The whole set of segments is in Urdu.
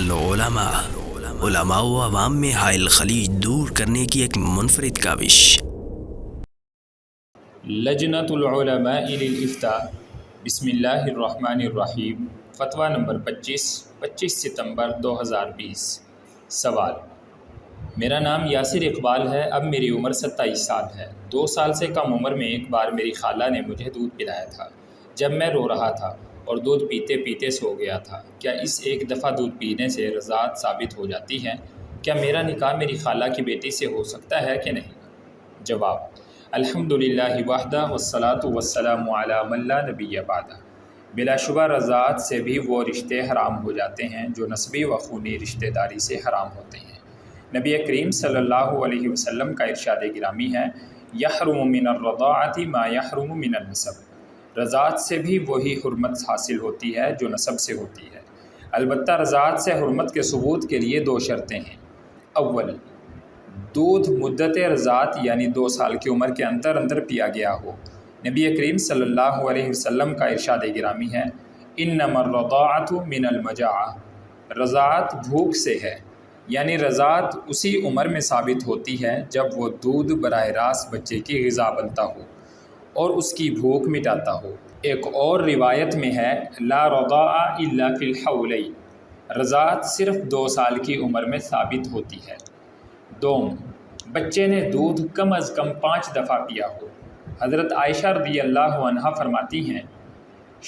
العلماء، علماء و عوام میں حائل خلیج دور کرنے کی ایک منفرد کاوش۔ لجنۃ العلماء للافتاء، بسم اللہ الرحمن الرحیم۔ فتویٰ نمبر 25 ستمبر 2020۔ سوال: میرا نام یاسر اقبال ہے، اب میری عمر 27 سال ہے۔ 2 سال سے کم عمر میں ایک بار میری خالہ نے مجھے دودھ پلایا تھا جب میں رو رہا تھا اور دودھ پیتے پیتے سو گیا تھا۔ کیا اس ایک دفعہ دودھ پینے سے رضاعت ثابت ہو جاتی ہے؟ کیا میرا نکاح میری خالہ کی بیٹی سے ہو سکتا ہے کہ نہیں؟ جواب: الحمدللہ وحدہ والصلاۃ والسلام علی من لا نبی بعدہ۔ بلا شبہ رضاعت سے بھی وہ رشتے حرام ہو جاتے ہیں جو نسبی و خونی رشتہ داری سے حرام ہوتے ہیں۔ نبی کریم صلی اللہ علیہ وسلم کا ارشاد گرامی ہے: یحرم من الرضاعۃ ما یحرم من النسب۔ رضاعت سے بھی وہی حرمت حاصل ہوتی ہے جو نسب سے ہوتی ہے، البتہ رضاعت سے حرمت کے ثبوت کے لیے 2 شرطیں ہیں۔ اول، دودھ مدت رضاعت یعنی 2 سال کی عمر کے اندر پیا گیا ہو۔ نبی کریم صلی اللہ علیہ وسلم کا ارشاد گرامی ہے: انما الرضاعۃ من المجاعہ۔ رضاعت بھوک سے ہے، یعنی رضاعت اسی عمر میں ثابت ہوتی ہے جب وہ دودھ براہ راست بچے کی غذا بنتا ہو اور اس کی بھوک مٹاتا ہو۔ ایک اور روایت میں ہے: لا رضاع الا فی الحولین۔ رضاعت صرف 2 سال کی عمر میں ثابت ہوتی ہے۔ دوم، بچے نے دودھ کم از کم 5 دفعہ پیا ہو۔ حضرت عائشہ رضی اللہ عنہا فرماتی ہیں: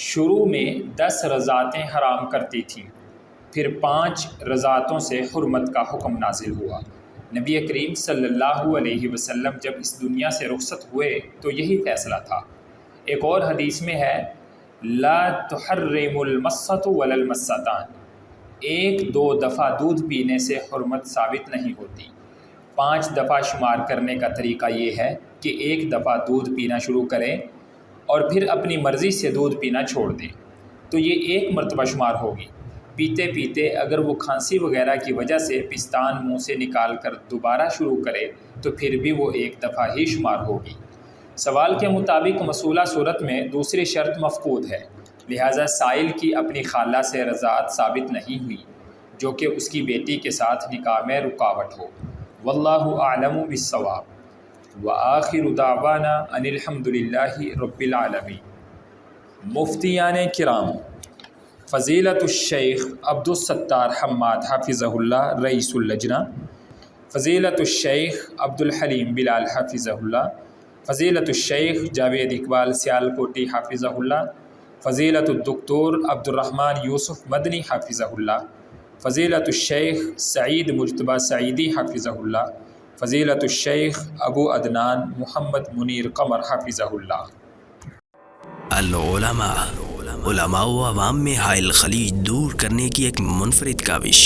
شروع میں 10 رضاعتیں حرام کرتی تھیں، پھر 5 رضاعتوں سے حرمت کا حکم نازل ہوا۔ نبی کریم صلی اللہ علیہ وسلم جب اس دنیا سے رخصت ہوئے تو یہی فیصلہ تھا۔ ایک اور حدیث میں ہے: لا تحرم المسۃ ولا المسۃان۔ 1-2 دفعہ دودھ پینے سے حرمت ثابت نہیں ہوتی۔ 5 دفعہ شمار کرنے کا طریقہ یہ ہے کہ 1 دفعہ دودھ پینا شروع کریں اور پھر اپنی مرضی سے دودھ پینا چھوڑ دیں تو یہ 1 مرتبہ شمار ہوگی۔ پیتے پیتے اگر وہ کھانسی وغیرہ کی وجہ سے پستان منہ سے نکال کر دوبارہ شروع کرے تو پھر بھی وہ 1 دفعہ ہی شمار ہوگی۔ سوال کے مطابق مسئولہ صورت میں دوسری شرط مفقود ہے، لہٰذا سائل کی اپنی خالہ سے رضاعت ثابت نہیں ہوئی جو کہ اس کی بیٹی کے ساتھ نکاح میں رکاوٹ ہو۔ واللہ اعلم بالصواب، وآخر دعوانا ان الحمدللہ رب العالمین۔ مفتیان کرام، فضیلت الشیخ عبدالستار حماد حافظہ اللہ رئیس اللجنہ، فضیلت الشیخ عبدالحلیم بلال حافظہ اللہ، فضیلت الشیخ جاوید اقبال سیالکوٹی حافظہ اللہ، فضیلت الدکتور عبدالرحمن یوسف مدنی حافظہ اللہ، فضیلت الشیخ سعید مجتبیٰ سعیدی حافظہ اللہ، فضیلت الشیخ ابو عدنان محمد منیر قمر حافظہ اللہ۔ العلماء، علماء و عوام میں حائل خلیج دور کرنے کی ایک منفرد کاوش۔